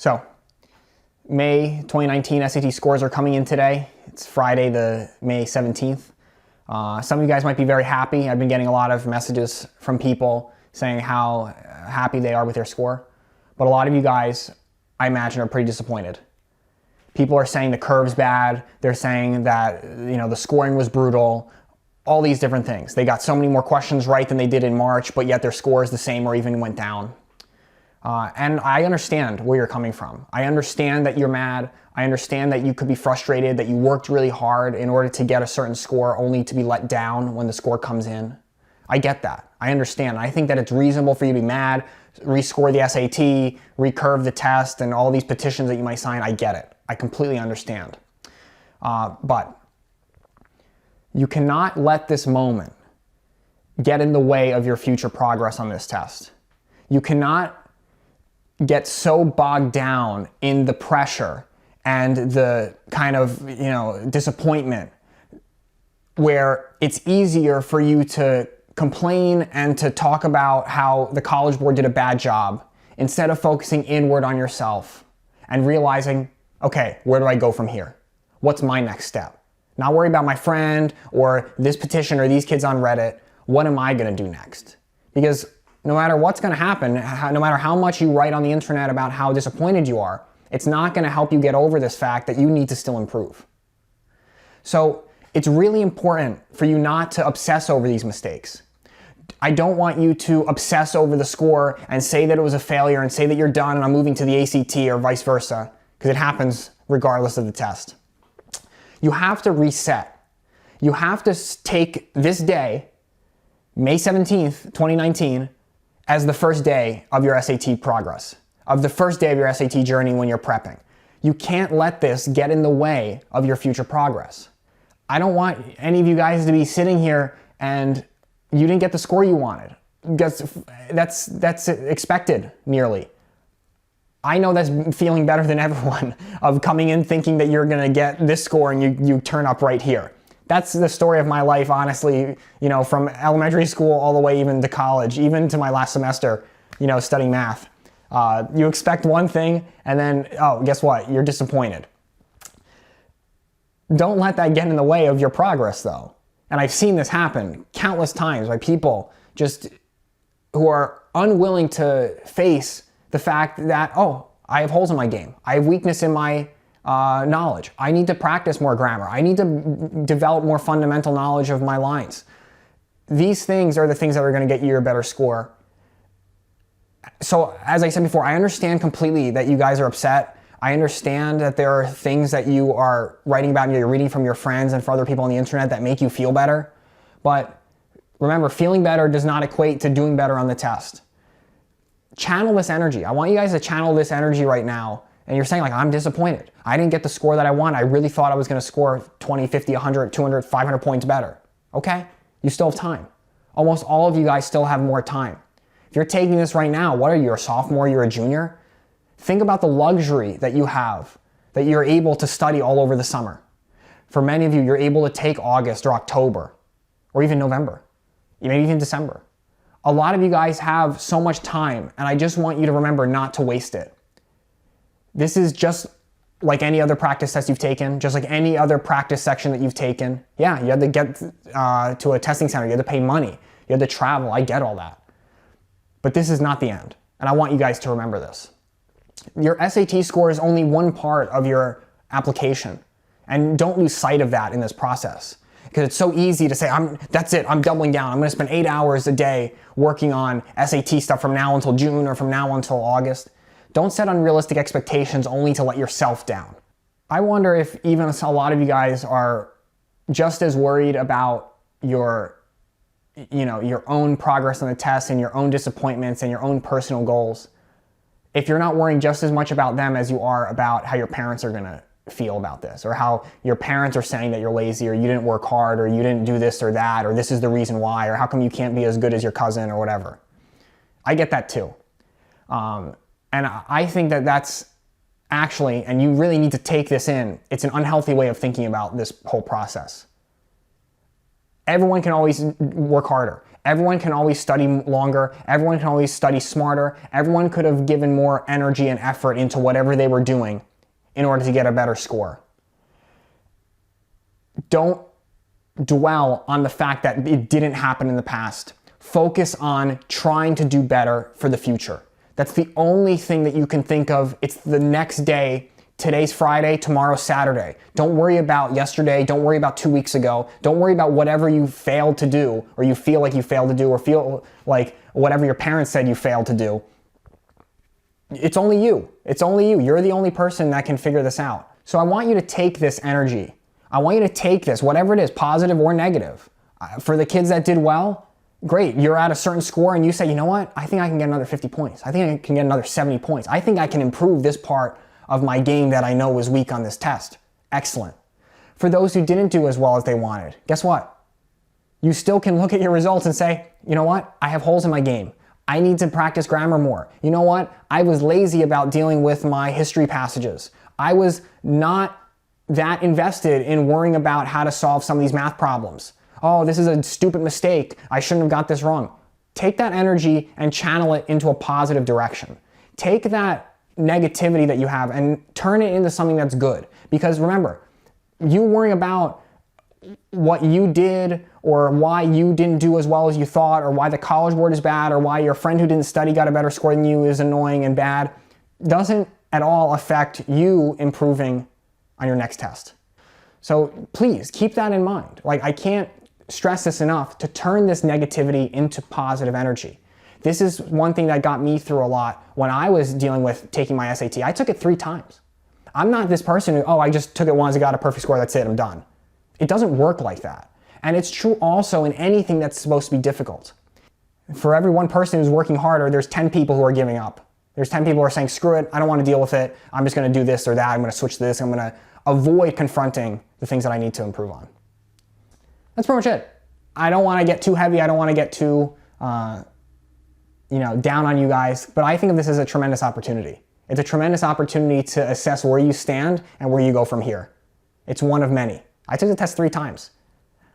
So, May 2019 SAT scores are coming in today. It's Friday, the May 17th. Some of you guys might be very happy. I've been getting a lot of messages from people saying how happy they are with their score. But a lot of you guys, I imagine, are pretty disappointed. People are saying the curve's bad. They're saying that, the scoring was brutal. All these different things. They got so many more questions right than they did in March, but yet their score is the same or even went down. And I understand where you're coming from. I understand that you're mad. I understand that you could be frustrated, that you worked really hard in order to get a certain score only to be let down when the score comes in. I get that. I understand. I think that it's reasonable for you to be mad, rescore the SAT, recurve the test, and all these petitions that you might sign. I get it. I completely understand. But you cannot let this moment get in the way of your future progress on this test. You cannot get so bogged down in the pressure and the kind of, disappointment where it's easier for you to complain and to talk about how the College Board did a bad job instead of focusing inward on yourself and realizing, okay, where do I go from here? What's my next step? Not worry about my friend or this petition or these kids on Reddit. What am I gonna do next? Because no matter what's gonna happen, no matter how much you write on the internet about how disappointed you are, it's not gonna help you get over this fact that you need to still improve. So it's really important for you not to obsess over these mistakes. I don't want you to obsess over the score and say that it was a failure and say that you're done and I'm moving to the ACT or vice versa, because it happens regardless of the test. You have to reset. You have to take this day, May 17th, 2019, as the first day of your SAT progress, of the first day of your SAT journey when you're prepping. You can't let this get in the way of your future progress. I don't want any of you guys to be sitting here and you didn't get the score you wanted. That's expected, nearly. I know that's feeling better than everyone, of coming in thinking that you're gonna get this score and you turn up right here. That's the story of my life, honestly, from elementary school all the way even to college, even to my last semester, studying math. You expect one thing and then, guess what? You're disappointed. Don't let that get in the way of your progress though. And I've seen this happen countless times by people who are unwilling to face the fact that, I have holes in my game. I have weakness in my knowledge. I need to practice more grammar. I need to develop more fundamental knowledge of my lines. These things are the things that are going to get you a better score. So as I said before, I understand completely that you guys are upset. I understand that there are things that you are writing about and you're reading from your friends and for other people on the internet that make you feel better. But remember, feeling better does not equate to doing better on the test. Channel this energy. I want you guys to channel this energy right now. And you're saying, I'm disappointed. I didn't get the score that I want. I really thought I was going to score 20, 50, 100, 200, 500 points better. Okay? You still have time. Almost all of you guys still have more time. If you're taking this right now, what are you, a sophomore, you're a junior? Think about the luxury that you have, that you're able to study all over the summer. For many of you, you're able to take August or October, or even November, maybe even December. A lot of you guys have so much time, and I just want you to remember not to waste it. This is just like any other practice test you've taken, just like any other practice section that you've taken. Yeah, you had to get to a testing center, you had to pay money, you had to travel, I get all that. But this is not the end, and I want you guys to remember this. Your SAT score is only one part of your application, and don't lose sight of that in this process. Because it's so easy to say, that's it, I'm doubling down. I'm gonna spend 8 hours a day working on SAT stuff from now until June or from now until August. Don't set unrealistic expectations only to let yourself down. I wonder if even a lot of you guys are just as worried about your own progress on the test and your own disappointments and your own personal goals. If you're not worrying just as much about them as you are about how your parents are gonna feel about this, or how your parents are saying that you're lazy, or you didn't work hard, or you didn't do this or that, or this is the reason why, or how come you can't be as good as your cousin or whatever. I get that too. And I think that that's actually, and you really need to take this in, it's an unhealthy way of thinking about this whole process. Everyone can always work harder. Everyone can always study longer. Everyone can always study smarter. Everyone could have given more energy and effort into whatever they were doing in order to get a better score. Don't dwell on the fact that it didn't happen in the past. Focus on trying to do better for the future. That's the only thing that you can think of. It's the next day. Today's Friday, tomorrow's Saturday. Don't worry about yesterday. Don't worry about 2 weeks ago. Don't worry about whatever you failed to do, or you feel like you failed to do, or feel like whatever your parents said you failed to do. It's only you. It's only you. You're the only person that can figure this out. So I want you to take this energy. I want you to take this, whatever it is, positive or negative. For the kids that did well, great. You're at a certain score and you say, you know what? I think I can get another 50 points. I think I can get another 70 points. I think I can improve this part of my game that I know was weak on this test. Excellent. For those who didn't do as well as they wanted, guess what? You still can look at your results and say, you know what? I have holes in my game. I need to practice grammar more. You know what? I was lazy about dealing with my history passages. I was not that invested in worrying about how to solve some of these math problems. Oh, this is a stupid mistake. I shouldn't have got this wrong. Take that energy and channel it into a positive direction. Take that negativity that you have and turn it into something that's good. Because remember, you worrying about what you did or why you didn't do as well as you thought, or why the college board is bad, or why your friend who didn't study got a better score than you is annoying and bad, doesn't at all affect you improving on your next test. So please keep that in mind. Like, I can't stress this enough, to turn this negativity into positive energy. This is one thing that got me through a lot when I was dealing with taking my SAT. I took it 3 times. I'm not this person who, I just took it once, I got a perfect score, that's it, I'm done. It doesn't work like that. And it's true also in anything that's supposed to be difficult. For every one person who's working harder, there's 10 people who are giving up. There's 10 people who are saying, screw it, I don't want to deal with it, I'm just going to do this or that, I'm going to switch to this, I'm going to avoid confronting the things that I need to improve on. That's pretty much it. I don't want to get too heavy, I don't want to get too down on you guys, but I think of this as a tremendous opportunity. It's a tremendous opportunity to assess where you stand and where you go from here. It's one of many. I took the test 3 times.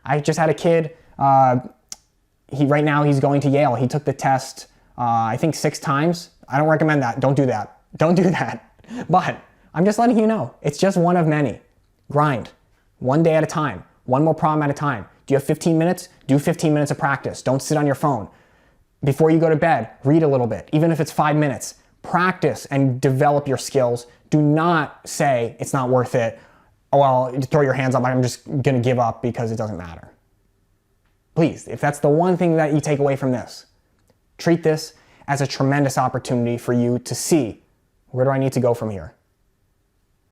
I just had a kid, right now he's going to Yale. He took the test, I think 6 times. I don't recommend that. Don't do that. Don't do that. But I'm just letting you know, it's just one of many. Grind. One day at a time. One more problem at a time. Do you have 15 minutes? Do 15 minutes of practice. Don't sit on your phone. Before you go to bed, read a little bit, even if it's 5 minutes. Practice and develop your skills. Do not say it's not worth it. Oh, well, throw your hands up, I'm just gonna give up because it doesn't matter. Please, if that's the one thing that you take away from this, treat this as a tremendous opportunity for you to see, where do I need to go from here?